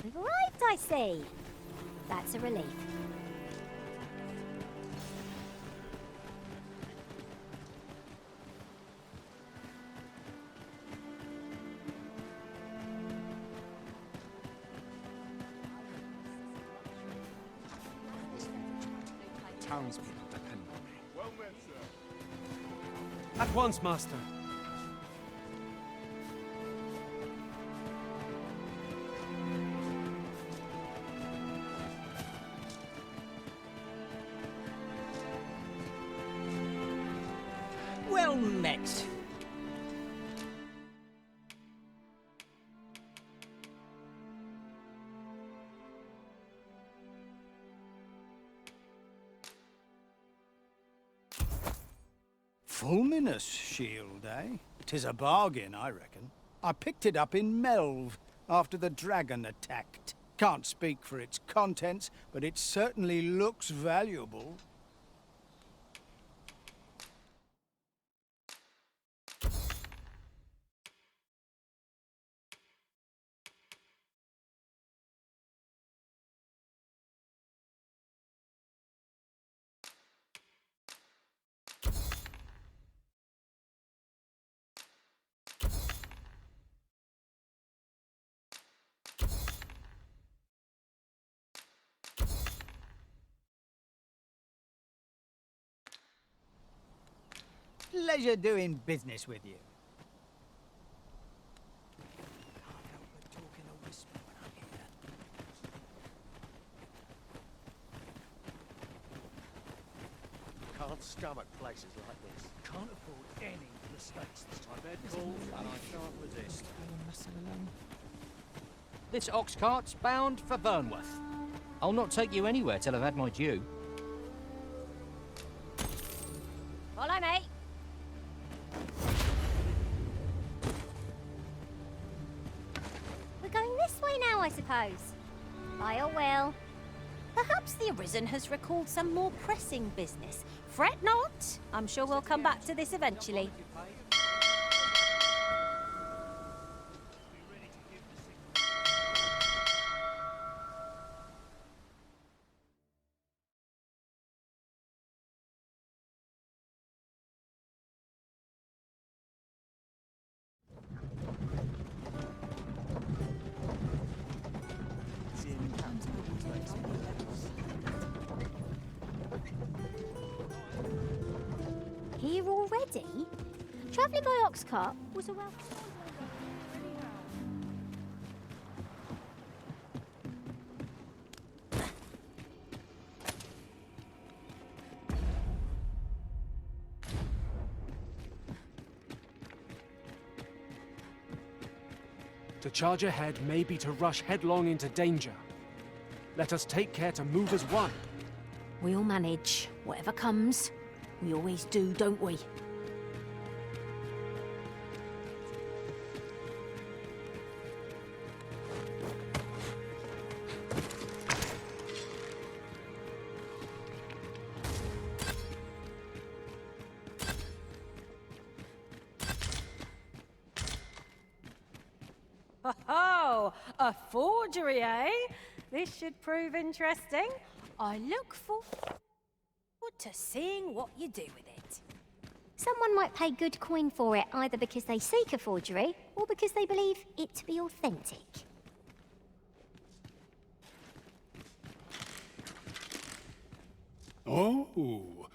We've arrived, I see. That's a relief. Townspeople depend on me. Well met, sir. At once, master. Well met. Fulminous shield, eh? 'Tis a bargain, I reckon. I picked it up in Melve after the dragon attacked. Can't speak for its contents, but it certainly looks valuable. Pleasure doing business with you. Can't help but talk in a whisper when I'm here. Can't stomach places like this. Can't afford any mistakes this time. Bed calls, and I shan't resist. This oxcart's bound for Burnworth. I'll not take you anywhere till I've had my due. Follow me. We're going this way now, I suppose. By your will. Perhaps the Arisen has recalled some more pressing business. Fret not. I'm sure we'll come back to this eventually. Here already? Travelling by oxcart was a welcome. To charge ahead may be to rush headlong into danger. Let us take care to move as one. We'll manage. Whatever comes. We always do, don't we? Oh, a forgery, eh? This should prove interesting. I look forward to seeing what you do with it. Someone might pay good coin for it, either because they seek a forgery, or because they believe it to be authentic. Oh,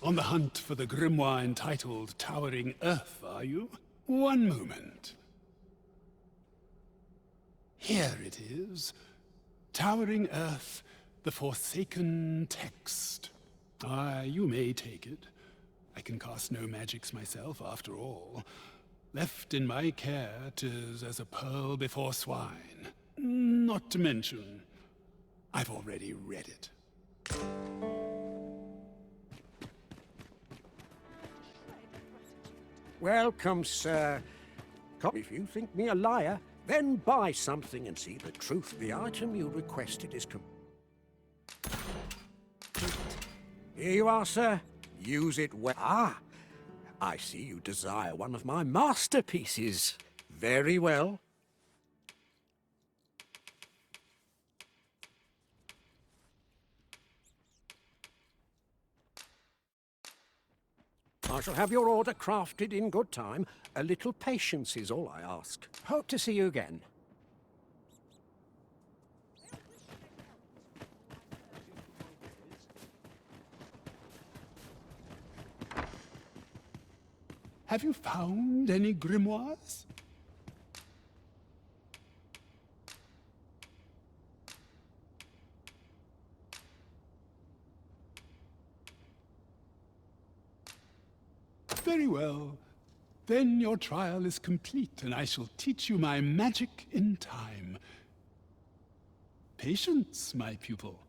on the hunt for the grimoire entitled Towering Earth, are you? One moment. Here it is. Towering Earth, the Forsaken Text. You may take it. I can cast no magics myself, after all. Left in my care, 'tis as a pearl before swine. Not to mention, I've already read it. Welcome, sir. If you think me a liar, then buy something and see the truth. The item you requested is Here you are, sir. Use it well. Ah, I see you desire one of my masterpieces. Very well. I shall have your order crafted in good time. A little patience is all I ask. Hope to see you again. Have you found any grimoires? Very well. Then your trial is complete, and I shall teach you my magic in time. Patience, my pupil.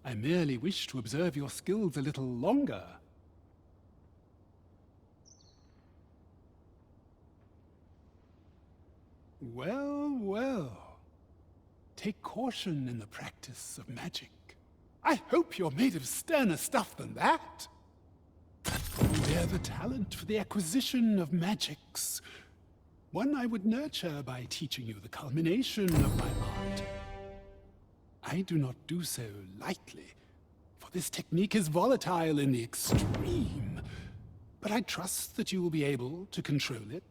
I merely wish to observe your skills a little longer. Well, well. Take caution in the practice of magic. I hope you're made of sterner stuff than that. You bear the talent for the acquisition of magics. One I would nurture by teaching you the culmination of my art. I do not do so lightly, for this technique is volatile in the extreme. But I trust that you will be able to control it.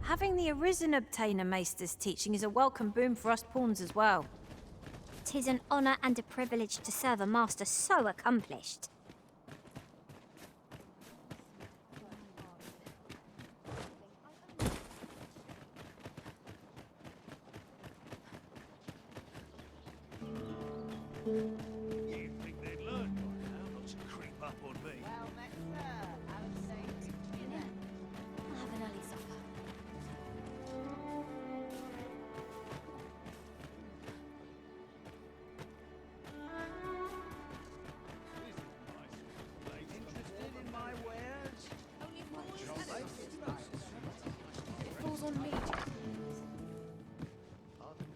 Having the Arisen obtain a Maester's teaching is a welcome boon for us pawns as well. 'Tis an honour and a privilege to serve a master so accomplished. You think they'd learn by now not to creep up on me? Well met, sir. I'll have an early supper. Interested in my wares? It falls on me.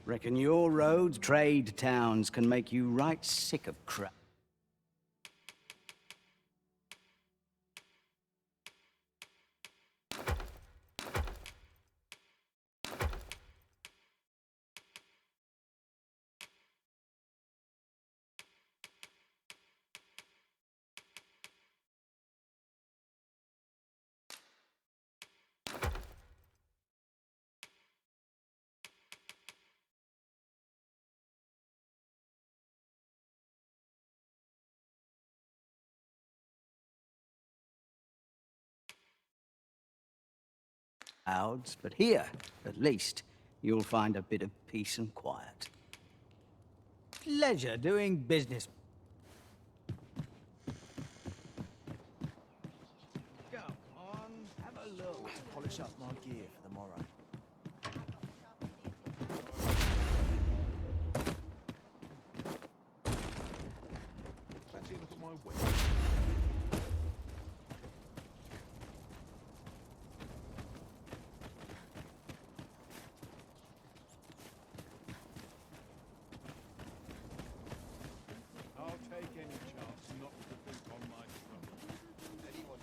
Reckon your roads, trade towns, can make you right sick of crap. Clouds, but here, at least, you'll find a bit of peace and quiet. Pleasure doing business. Come on, have a look. Polish up my gear for the morrow. Fancy a look at my whip? I'll take any chance not to think on my trouble. Anyone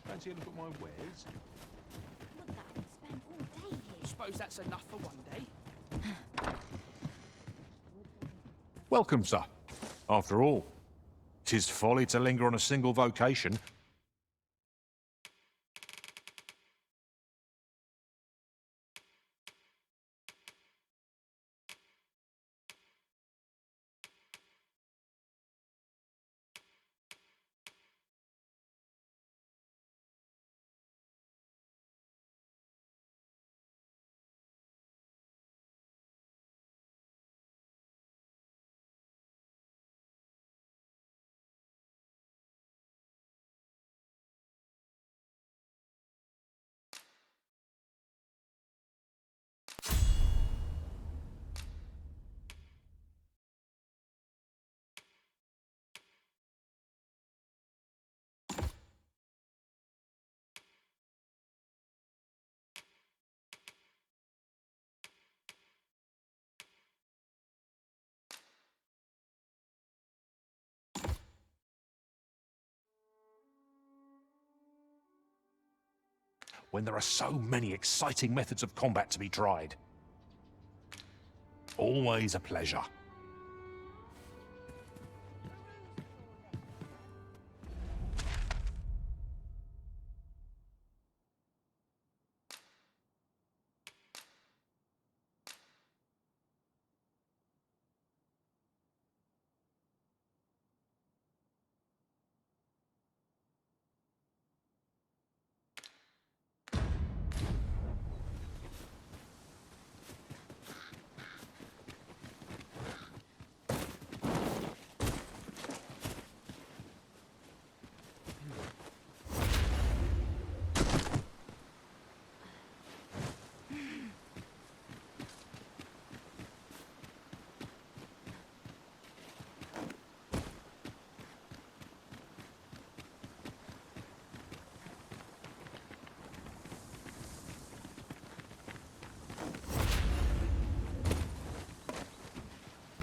fancy a look at my wares? Would that I could spend all day here. Suppose that's enough for one day. Welcome, sir. After all, 'tis folly to linger on a single vocation. when there are so many exciting methods of combat to be tried. Always a pleasure.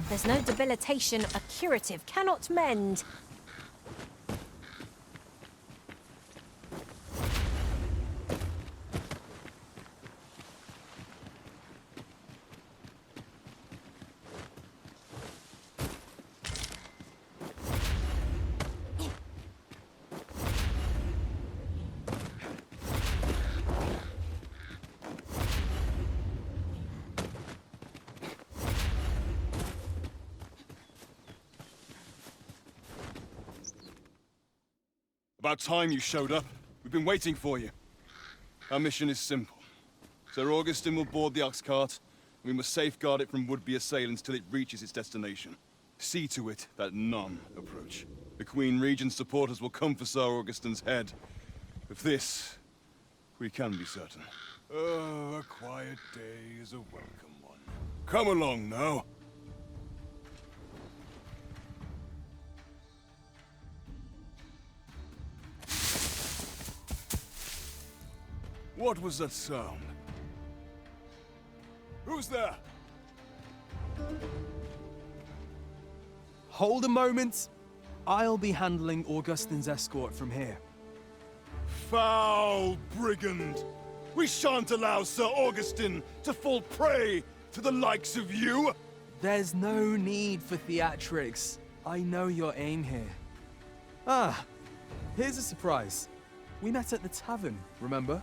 There's no debilitation a curative cannot mend. About time you showed up. We've been waiting for you. Our mission is simple. Sir Augustin will board the oxcart, and we must safeguard it from would-be assailants till it reaches its destination. See to it that none approach. The Queen Regent's supporters will come for Sir Augustin's head. Of this, we can be certain. Oh, a quiet day is a welcome one. Come along now. What was that sound? Who's there? Hold a moment. I'll be handling Augustin's escort from here. Foul brigand! We shan't allow Sir Augustin to fall prey to the likes of you! There's no need for theatrics. I know your aim here. Ah, here's a surprise. We met at the tavern, remember?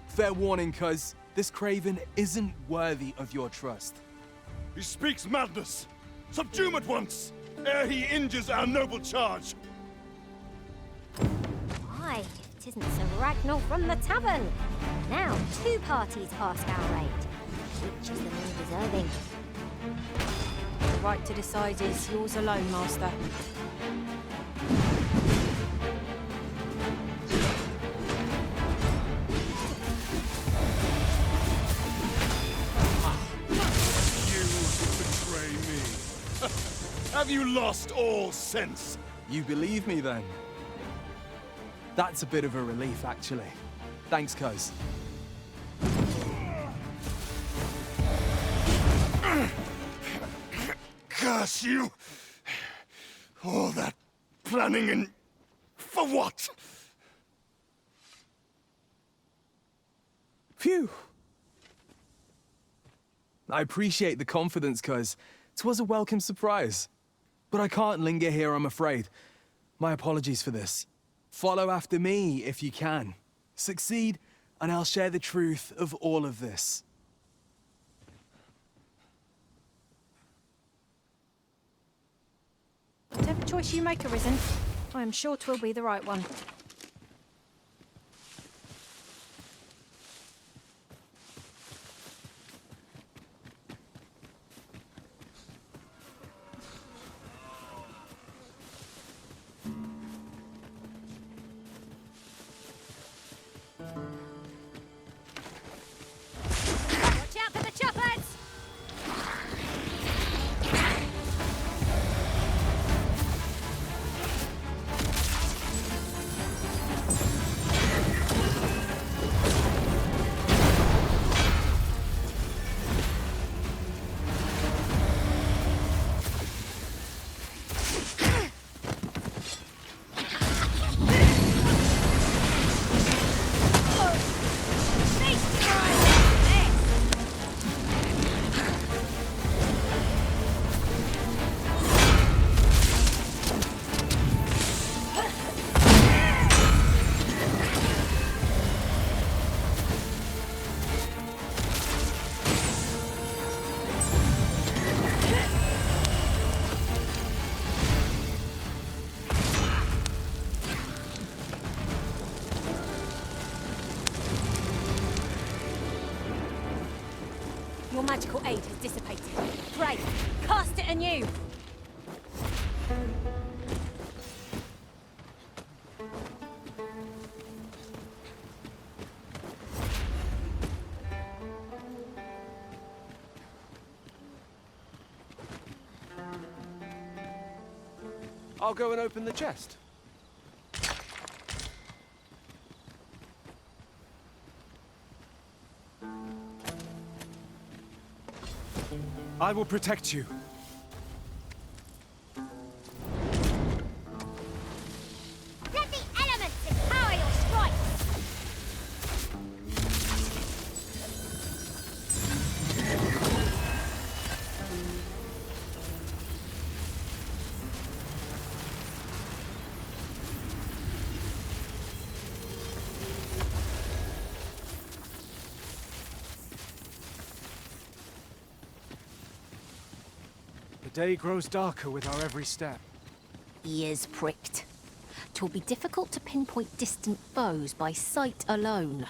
Fair warning, cuz this craven isn't worthy of your trust. He speaks madness! Subdue him at once, ere he injures our noble charge! Why, if it isn't Sir Ragnall from the tavern. Now 2 parties ask our aid. Which is the more deserving? The right to decide is yours alone, Master. Have you lost all sense? You believe me, then? That's a bit of a relief, actually. Thanks, cuz. Curse you! All that planning and... for what? Phew! I appreciate the confidence, cuz 'twas a welcome surprise. But I can't linger here, I'm afraid. My apologies for this. Follow after me, if you can. Succeed, and I'll share the truth of all of this. Whatever choice you make, Arisen, I am sure 'twill be the right one. Watch out for the choppers! and you. I'll go and open the chest. I will protect you. Let the elements empower your strike! The day grows darker with our every step. Ears pricked. 'Twill be difficult to pinpoint distant foes by sight alone.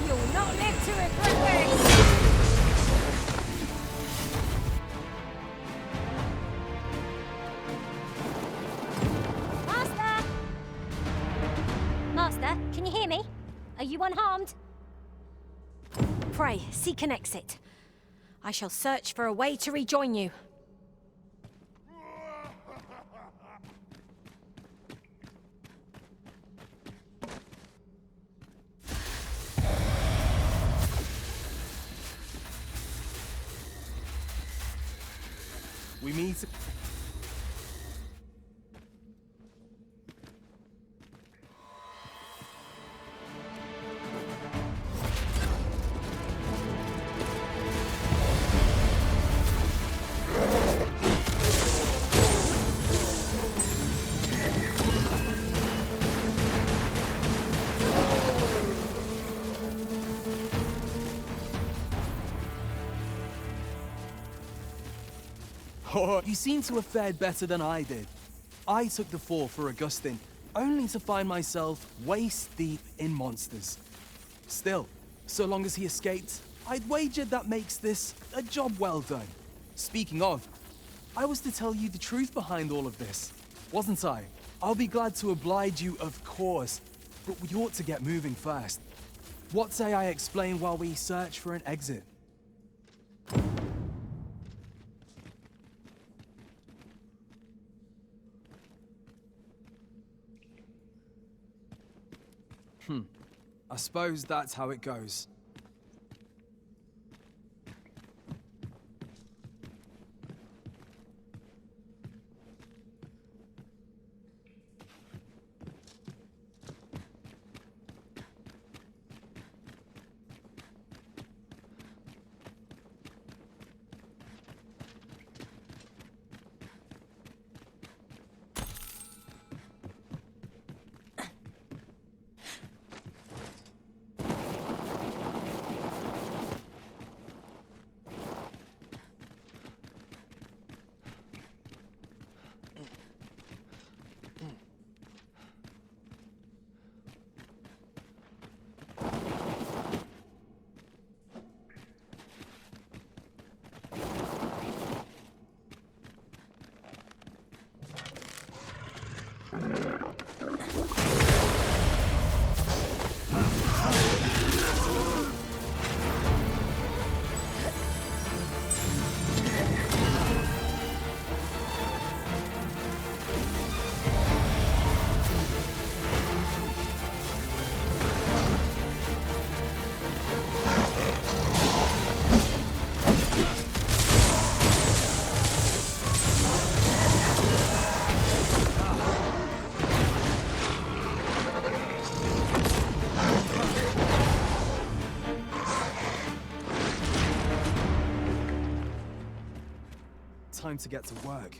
You'll not live to regret this! Master! Master, can you hear me? Are you unharmed? Pray, seek an exit. I shall search for a way to rejoin you. We meet. Oh, you seem to have fared better than I did. I took the fall for Augustine, only to find myself waist deep in monsters. Still, so long as he escaped, I'd wagered that makes this a job well done. Speaking of, I was to tell you the truth behind all of this, wasn't I? I'll be glad to oblige you, of course, but we ought to get moving first. What say I explain while we search for an exit? I suppose that's how it goes. Time to get to work.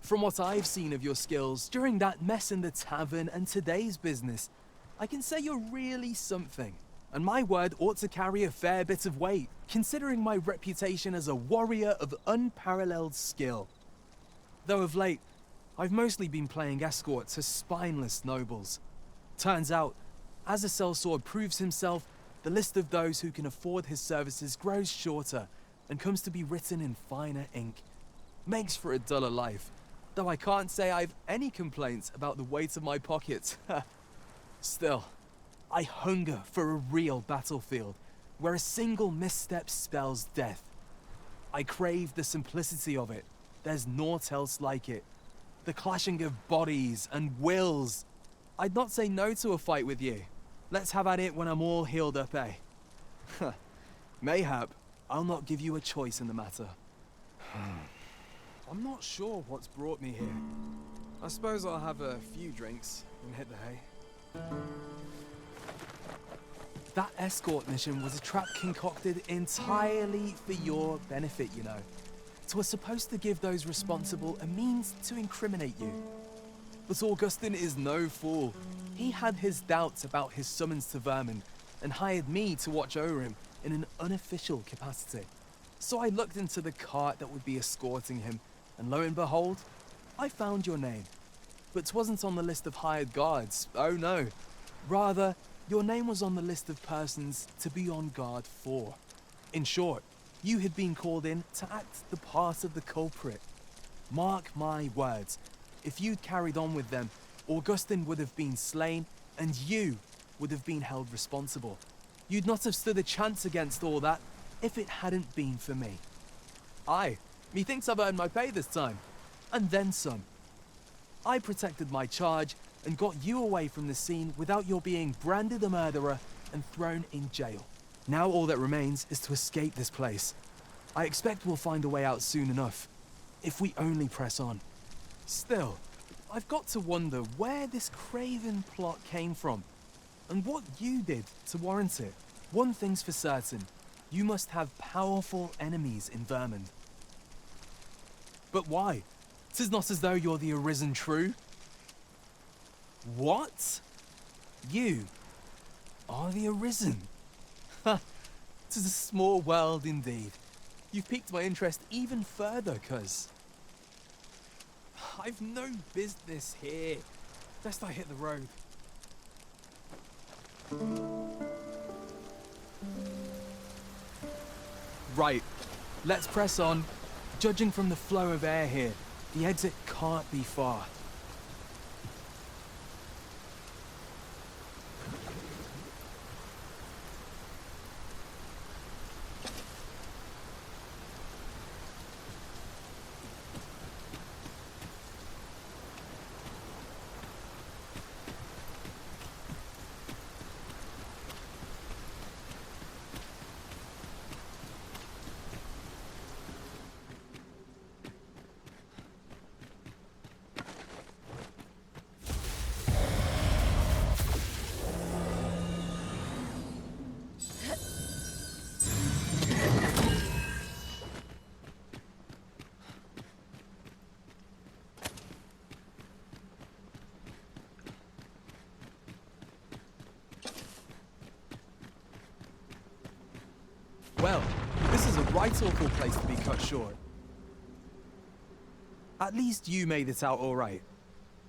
From what I've seen of your skills during that mess in the tavern and today's business, I can say you're really something. And my word ought to carry a fair bit of weight, considering my reputation as a warrior of unparalleled skill. Though of late, I've mostly been playing escort to spineless nobles. Turns out, as a sellsword proves himself, the list of those who can afford his services grows shorter and comes to be written in finer ink. Makes for a duller life, though I can't say I've any complaints about the weight of my pockets. Still, I hunger for a real battlefield, where a single misstep spells death. I crave the simplicity of it. There's naught else like it. The clashing of bodies and wills. I'd not say no to a fight with you. Let's have at it when I'm all healed up, eh? Mayhap, I'll not give you a choice in the matter. I'm not sure what's brought me here. I suppose I'll have a few drinks and hit the hay. That escort mission was a trap concocted entirely for your benefit, you know. It was supposed to give those responsible a means to incriminate you. But Augustin is no fool. He had his doubts about his summons to Vermin and hired me to watch over him in an unofficial capacity. So I looked into the cart that would be escorting him, and lo and behold, I found your name. But 'twasn't on the list of hired guards, oh no. Rather, your name was on the list of persons to be on guard for. In short, you had been called in to act the part of the culprit. Mark my words, if you'd carried on with them, Augustin would have been slain, and you would have been held responsible. You'd not have stood a chance against all that if it hadn't been for me. Aye, methinks I've earned my pay this time, and then some. I protected my charge and got you away from the scene without your being branded a murderer and thrown in jail. Now all that remains is to escape this place. I expect we'll find a way out soon enough, if we only press on. Still, I've got to wonder where this craven plot came from, and what you did to warrant it. One thing's for certain, you must have powerful enemies in Vermin. But why? 'Tis not as though you're the Arisen true. What? You are the Arisen? Ha! 'Tis a small world indeed. You've piqued my interest even further, cuz I've no business here. Best I hit the road. Right, let's press on. Judging from the flow of air here, the exit can't be far. Well, this is a right awful place to be cut short. At least you made it out all right.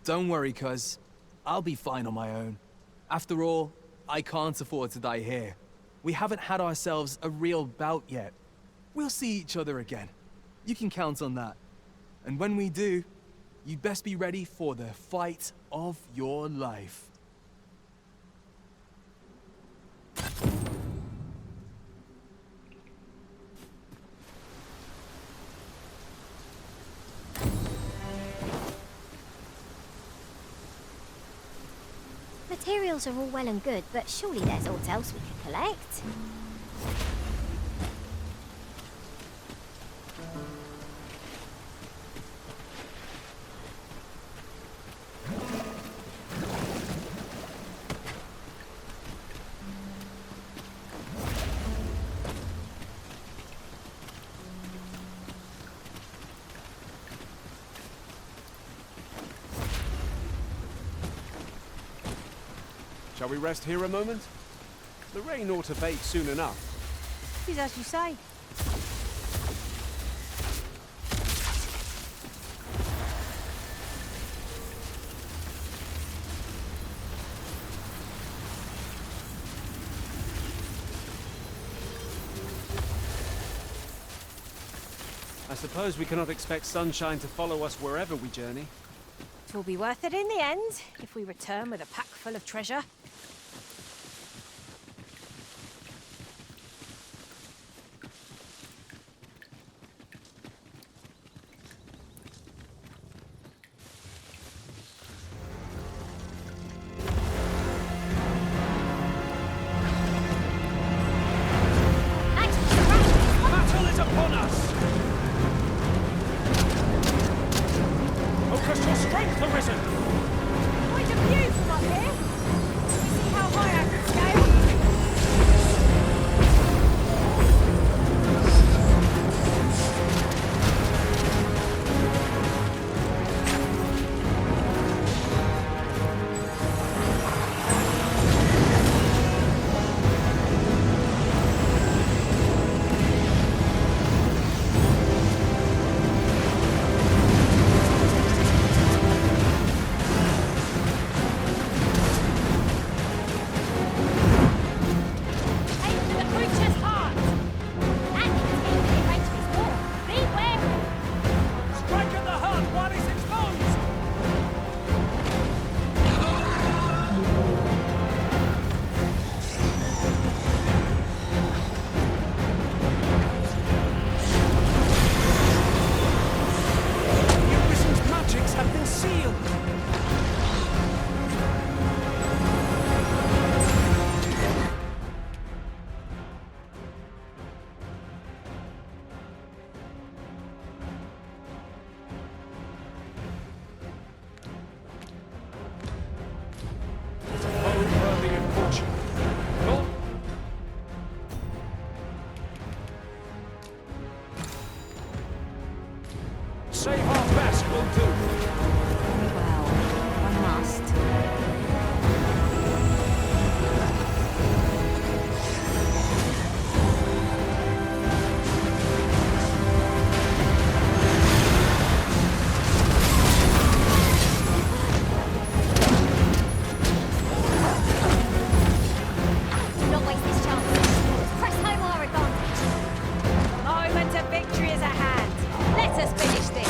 Don't worry, cuz. I'll be fine on my own. After all, I can't afford to die here. We haven't had ourselves a real bout yet. We'll see each other again. You can count on that. And when we do, you'd best be ready for the fight of your life. Materials are all well and good, but surely there's aught else we could collect. Shall we rest here a moment? The rain ought to abate soon enough. Is as you say. I suppose we cannot expect sunshine to follow us wherever we journey. It will be worth it in the end, if we return with a pack full of treasure. Battle is upon us! Focus your strength, Arisen! Point of view from up here. You see how high I can scale? Aim for the creature's heart. That means getting within range of his wall. Be wary. Strike at the heart while it's exposed! Arisen's magics have been sealed! Oh, worthy of fortune. Go. Save our best will do. Well, I must. Do not waste this chance. Press home our advantage. Moment of victory is at hand. Let us finish this.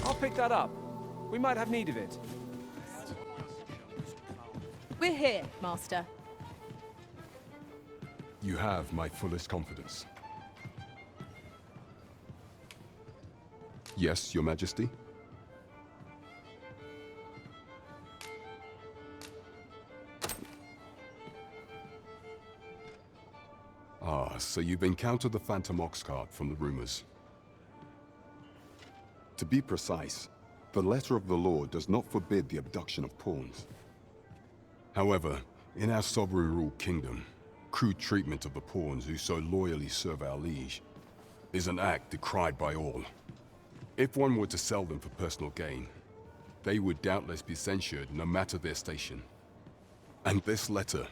I'll pick that up. We might have need of it. We're here, Master. You have my fullest confidence. Yes, Your Majesty? Ah, so you've encountered the Phantom Oxcart from the rumors. To be precise, the letter of the law does not forbid the abduction of pawns. However, in our sovereign-ruled kingdom, crude treatment of the pawns who so loyally serve our liege is an act decried by all. If one were to sell them for personal gain, they would doubtless be censured no matter their station. And this letter,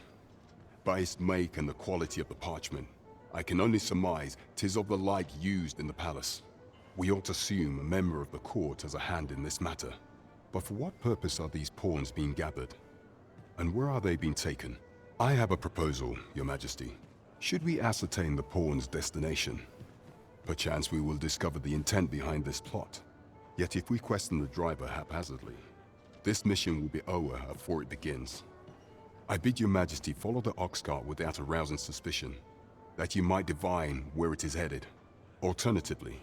by its make and the quality of the parchment, I can only surmise 'tis of the like used in the palace. We ought to assume a member of the court has a hand in this matter. But for what purpose are these pawns being gathered? And where are they being taken? I have a proposal, Your Majesty. Should we ascertain the pawn's destination, perchance we will discover the intent behind this plot. Yet if we question the driver haphazardly, this mission will be over before it begins. I bid Your Majesty follow the oxcart without arousing suspicion, that you might divine where it is headed. Alternatively,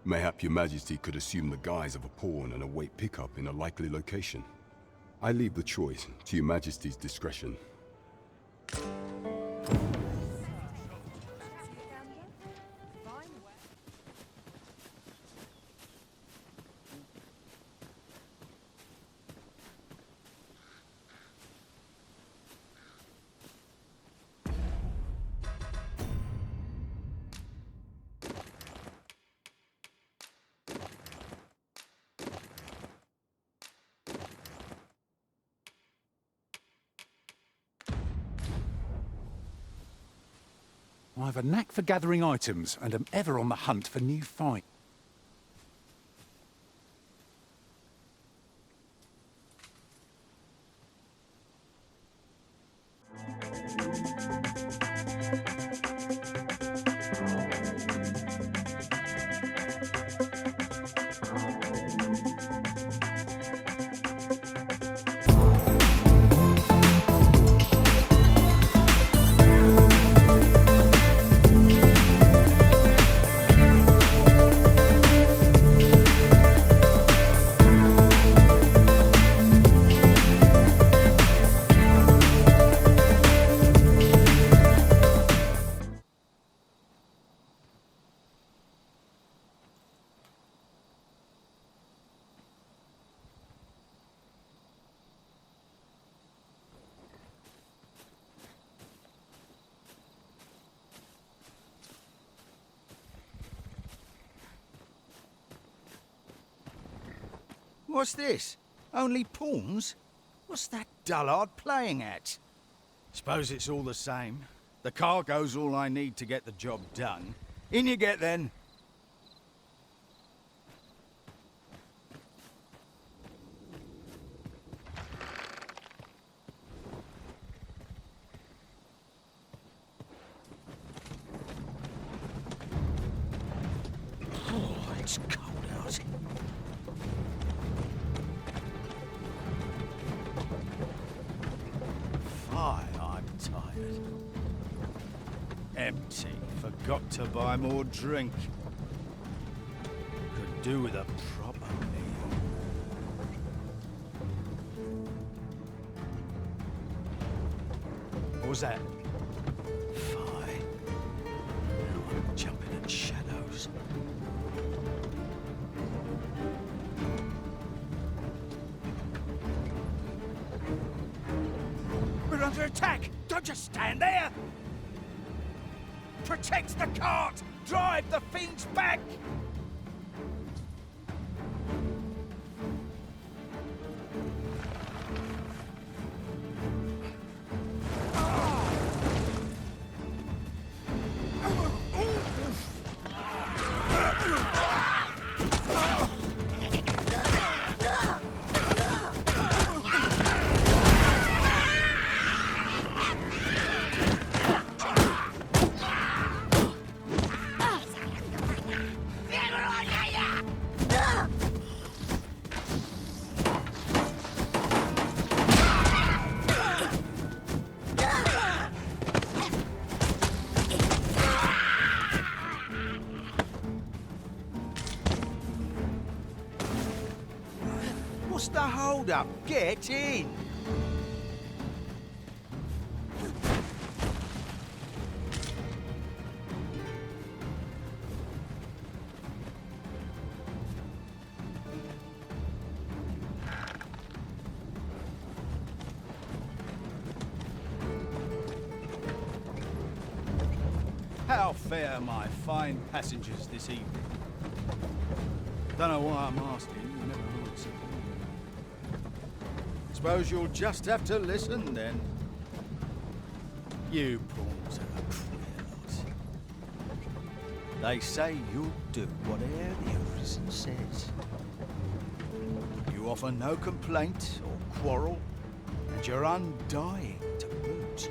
mayhap Your Majesty could assume the guise of a pawn and await pickup in a likely location. I leave the choice to Your Majesty's discretion. I have a knack for gathering items and am ever on the hunt for new finds. What's this? Only pawns? What's that dullard playing at? Suppose it's all the same. The cargo's all I need to get the job done. In you get then. Oh, it's cold out. I'm tired. Empty. Forgot to buy more drink. Could do with a proper meal. What was that? Fine. Now I'm jumping at shadows. We're under attack! Don't just stand there! Protect the cart! Drive the fiends back! What's the hold-up? Get in! How fare my fine passengers this evening? Don't know why I'm asking, you never answer. Suppose you'll just have to listen then. You pawns are a queer lot. They say you'll do whatever the Arisen says. You offer no complaint or quarrel, and you're undying to boot.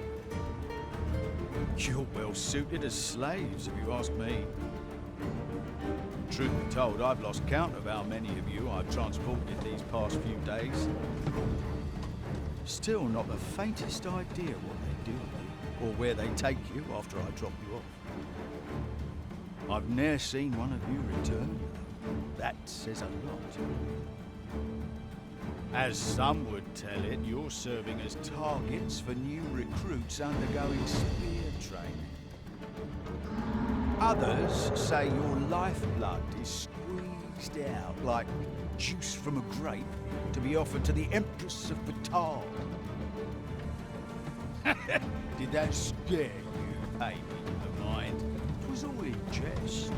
You're well suited as slaves, if you ask me. Truth be told, I've lost count of how many of you I've transported these past few days. Still not the faintest idea what they do with you, or where they take you after I drop you off. I've ne'er seen one of you return. That says a lot. As some would tell it, you're serving as targets for new recruits undergoing spear training. Others say your lifeblood is squeezed out like juice from a grape to be offered to the Empress of Batal. Did that scare you, baby, of mine? It was all in jest.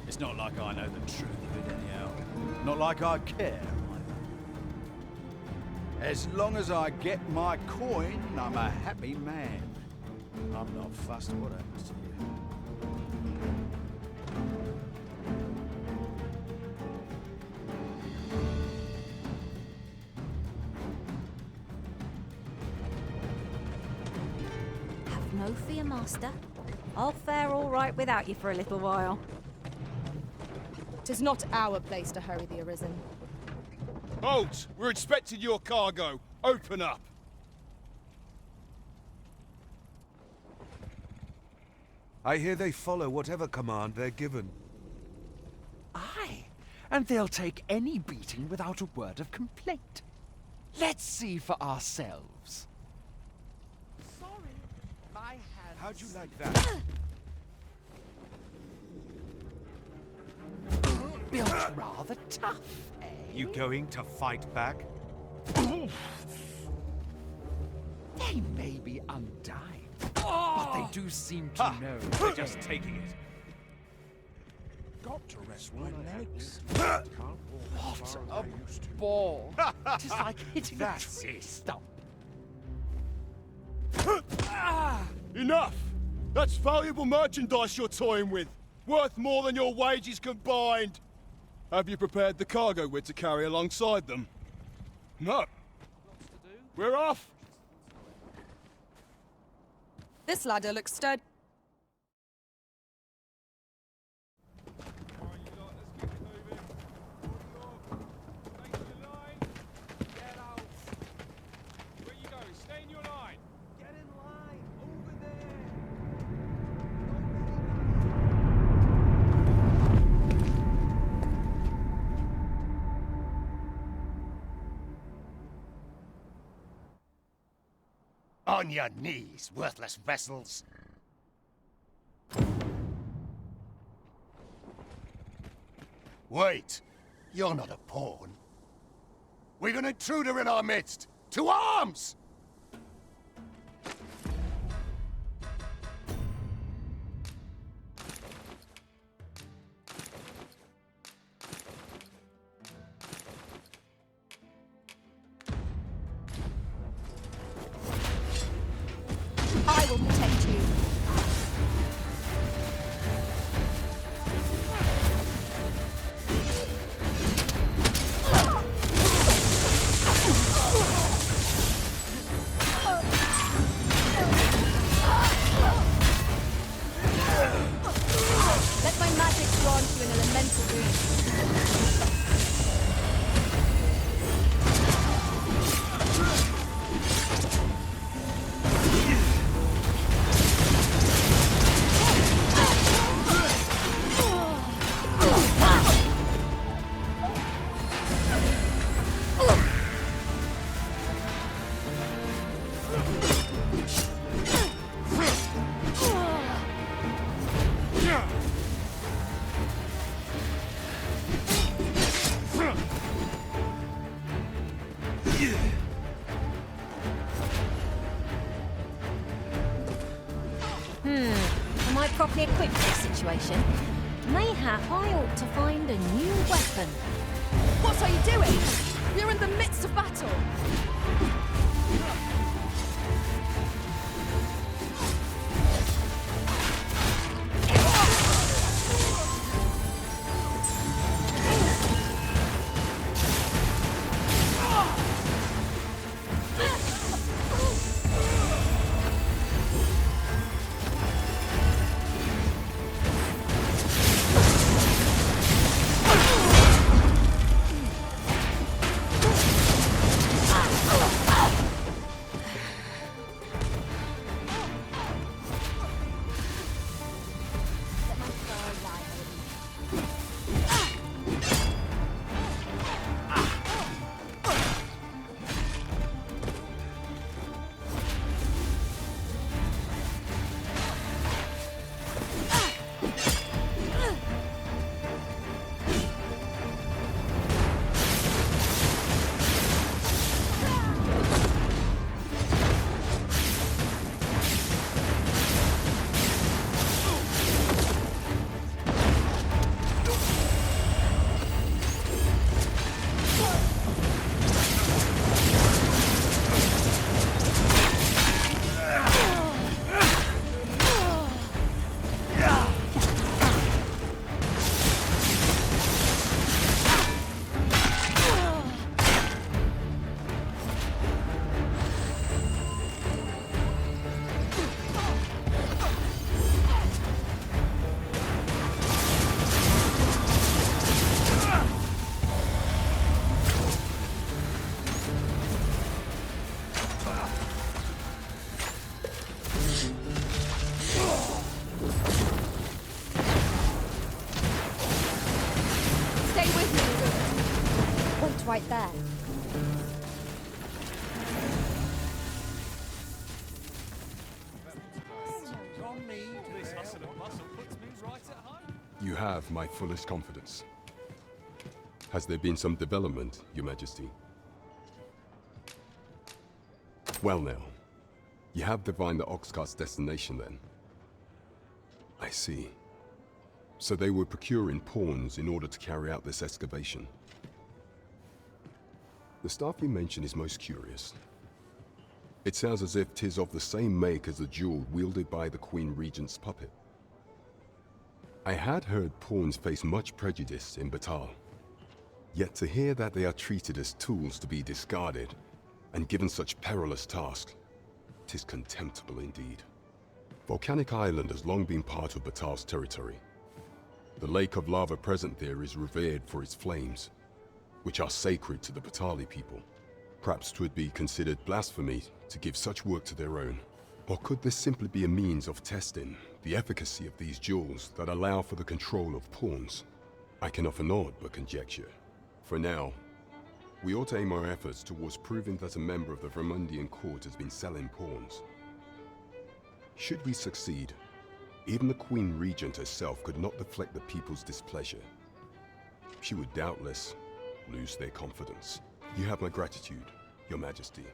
It's not like I know the truth of it anyhow. Not like I care. As long as I get my coin, I'm a happy man. I'm not fussed what happens to you. Have no fear, Master. I'll fare all right without you for a little while. 'Tis not our place to hurry the Arisen. Halt! We're expecting your cargo. Open up. I hear they follow whatever command they're given. Aye, and they'll take any beating without a word of complaint. Let's see for ourselves. Sorry, my hands... How'd you like that? Built rather tough, eh? You going to fight back? They may be undying, but they do seem to know. They're just taking it. Got to rest my legs. What a ball! It is like hitting a tree stump. Enough! That's valuable merchandise you're toying with. Worth more than your wages combined. Have you prepared the cargo we're to carry alongside them? No. We're off! This ladder looks sturdy. On your knees, worthless vessels. Wait, you're not a pawn. We've an intruder in our midst. To arms! I will protect you. Let my magic grant you an elemental boost. fancy equipped for this situation. Mayhap I ought to find a new weapon. What are you doing? We're in the midst of battle. Right there. You have my fullest confidence. Has there been some development, Your Majesty? Well now, you have divined the oxcart's destination then. I see. So they were procuring pawns in order to carry out this excavation. The staff you mention is most curious. It sounds as if 'tis of the same make as the jewel wielded by the Queen Regent's puppet. I had heard pawns face much prejudice in Batal. Yet to hear that they are treated as tools to be discarded, and given such perilous tasks, 'tis contemptible indeed. Volcanic Island has long been part of Batal's territory. The lake of lava present there is revered for its flames, which are sacred to the Batali people. Perhaps 'twould be considered blasphemy to give such work to their own. Or could this simply be a means of testing the efficacy of these jewels that allow for the control of pawns? I can offer naught but conjecture. For now, we ought to aim our efforts towards proving that a member of the Vermundian court has been selling pawns. Should we succeed, even the Queen Regent herself could not deflect the people's displeasure. She would doubtless lose their confidence. You have my gratitude, Your Majesty.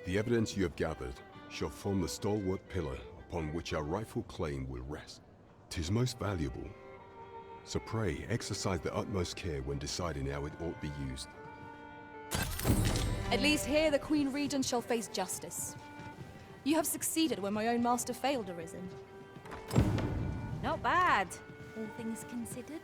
The evidence you have gathered shall form the stalwart pillar upon which our rightful claim will rest. 'Tis most valuable, so pray exercise the utmost care when deciding how it ought be used. At least here the Queen Regent shall face justice. You have succeeded where my own master failed, Arisen. Not bad, all things considered.